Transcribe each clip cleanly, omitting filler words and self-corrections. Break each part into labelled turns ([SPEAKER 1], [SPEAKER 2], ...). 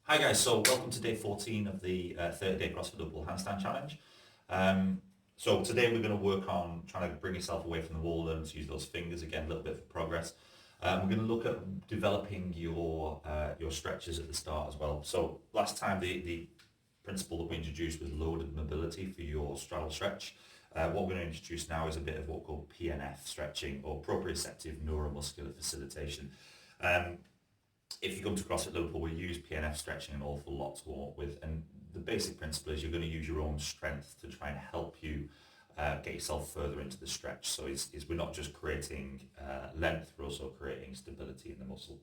[SPEAKER 1] Hi guys, so welcome to day 14 of the 30-day CrossFit Liverpool handstand challenge. So today we're going to work on trying to bring yourself away from the wall, learn to use those fingers again, a little bit of progress. We're going to look at developing your stretches at the start as well. So last time the principle that we introduced was loaded mobility for your straddle stretch. What we're going to introduce now is a bit of what we call PNF stretching, or proprioceptive neuromuscular facilitation. If you come to CrossFit Liverpool, we use PNF stretching an awful lot to work with, and the basic principle is you're going to use your own strength to try and help you get yourself further into the stretch. So we're not just creating length, we're also creating stability in the muscle.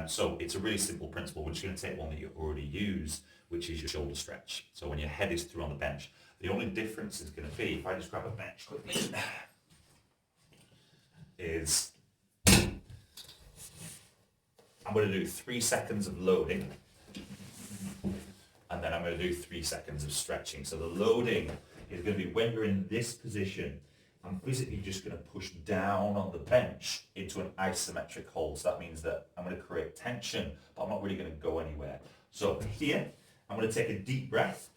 [SPEAKER 1] So it's a really simple principle. We're just going to take one that you already use, which is your shoulder stretch. So when your head is through on the bench, the only difference is going to be, if I just grab a bench quickly, is I'm going to do 3 seconds of loading, and then I'm going to do 3 seconds of stretching. So the loading is going to be when you're in this position, I'm physically just going to push down on the bench into an isometric hold. So that means that I'm going to create tension, but I'm not really going to go anywhere. So here, I'm going to take a deep breath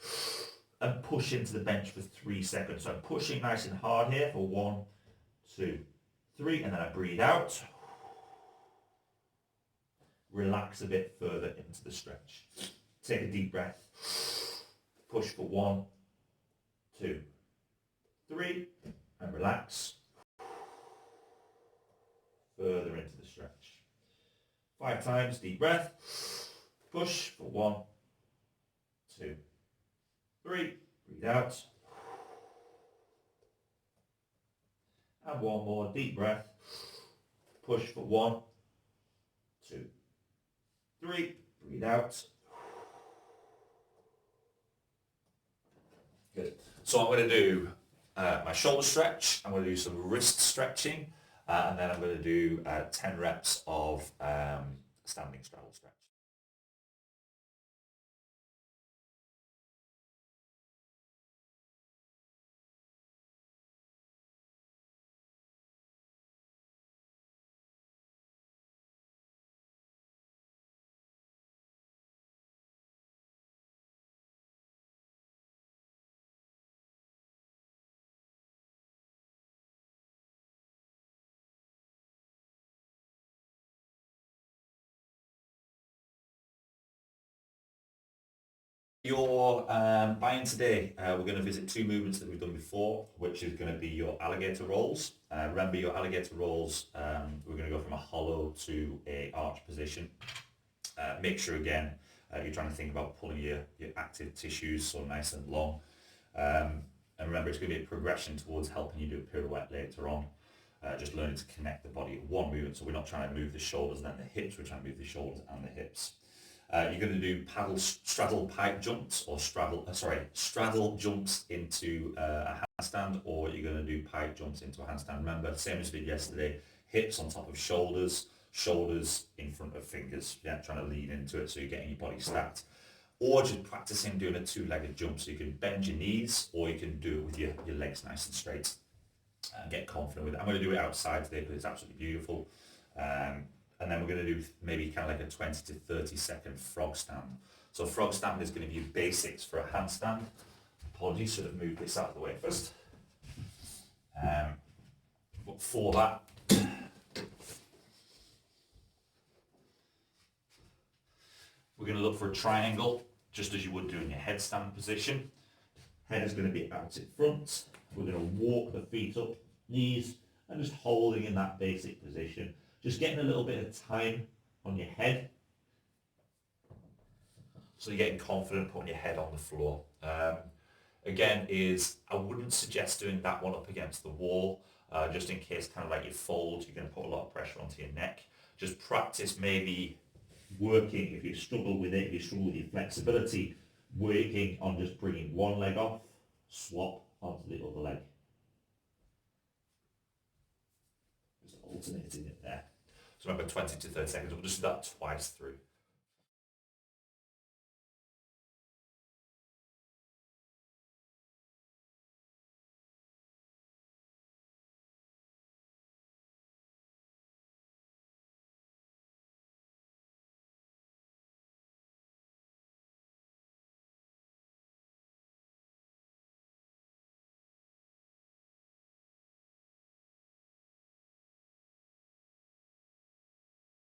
[SPEAKER 1] and push into the bench for 3 seconds. So I'm pushing nice and hard here for 1, 2, 3, and then I breathe out. Relax a bit further into the stretch. Take a deep breath. Push for 1, 2, 3, and relax. Further into the stretch. 5 times, deep breath. Push for 1, 2, 3. Breathe out. And one more deep breath. Push for 1, 2, 3. Breathe out. Good. So I'm going to do my shoulder stretch. I'm going to do some wrist stretching, and then I'm going to do 10 reps of standing straddle stretch. Your buy-in today, we're going to visit 2 movements that we've done before, which is going to be your alligator rolls. Remember your alligator rolls, we're going to go from a hollow to a arch position. Make sure again, you're trying to think about pulling your active tissues so nice and long. And remember, it's going to be a progression towards helping you do a pirouette later on. Just learning to connect the body at one movement, so we're not trying to move the shoulders and then the hips, we're trying to move the shoulders and the hips. You're going to do straddle pipe jumps, or straddle jumps into a handstand, or you're going to do pipe jumps into a handstand. Remember, same as we did yesterday, hips on top of shoulders, shoulders in front of fingers. Yeah, trying to lean into it so you're getting your body stacked. Or just practicing doing a 2-legged jump, so you can bend your knees, or you can do it with your legs nice and straight and get confident with it. I'm going to do it outside today because it's absolutely beautiful. And then we're going to do maybe kind of like a 20 to 30 second frog stand. So frog stand is going to be basics for a handstand. Apologies, should have moved this out of the way first. But for that, we're going to look for a triangle, just as you would do in your headstand position. Head is going to be out in front. We're going to walk the feet up, knees, and just holding in that basic position. Just getting a little bit of time on your head. So you're getting confident putting your head on the floor. Again, I wouldn't suggest doing that one up against the wall, just in case kind of like you fold, you're going to put a lot of pressure onto your neck. Just practice maybe working, if you struggle with it, if you struggle with your flexibility, working on just bringing one leg off, swap onto the other leg. Just alternating it there. So remember, 20 to 30 seconds, we'll just do that twice through.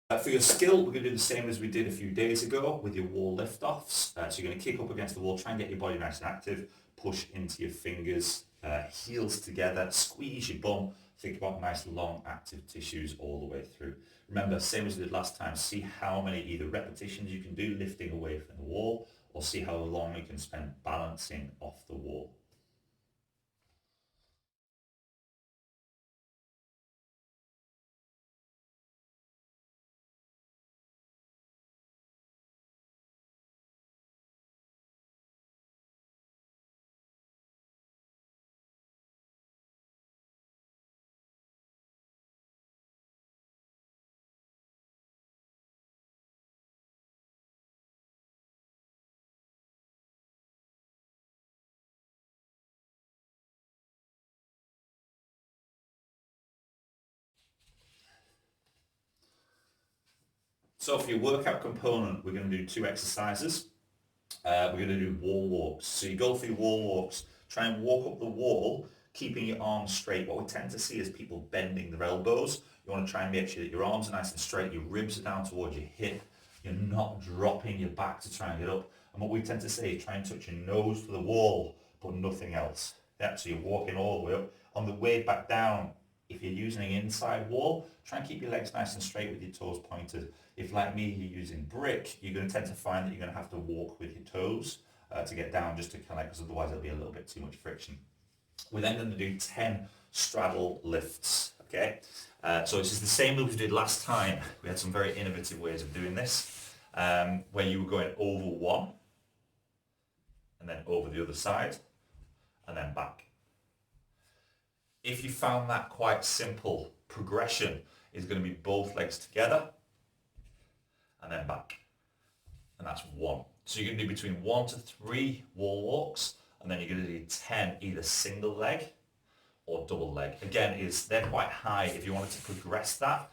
[SPEAKER 1] For your skill, we're going to do the same as we did a few days ago with your wall lift-offs. So you're going to kick up against the wall, try and get your body nice and active, push into your fingers, heels together, squeeze your bum. Think about nice long active tissues all the way through. Remember, same as we did last time, see how many either repetitions you can do lifting away from the wall, or see how long you can spend balancing off the wall. So for your workout component, we're going to do two exercises. We're going to do wall walks. So you go for your wall walks, try and walk up the wall, keeping your arms straight. What we tend to see is people bending their elbows. You want to try and make sure that your arms are nice and straight, your ribs are down towards your hip, you're not dropping your back to try and get up. And what we tend to say is try and touch your nose to the wall, but nothing else. Yeah, so you're walking all the way up. On the way back down, if you're using an inside wall, try and keep your legs nice and straight with your toes pointed. If, like me, you're using brick, you're going to tend to find that you're going to have to walk with your toes to get down, just to connect, because otherwise it'll be a little bit too much friction. We're then going to do 10 straddle lifts, okay? So this is the same as we did last time. We had some very innovative ways of doing this, where you were going over one, and then over the other side, and then back. If you found that quite simple, progression is going to be both legs together and then back. And that's one. So you're going to do between 1 to 3 wall walks, and then you're going to do 10 either single leg or double leg. Again, they're quite high. If you wanted to progress that,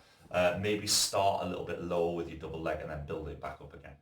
[SPEAKER 1] maybe start a little bit lower with your double leg and then build it back up again.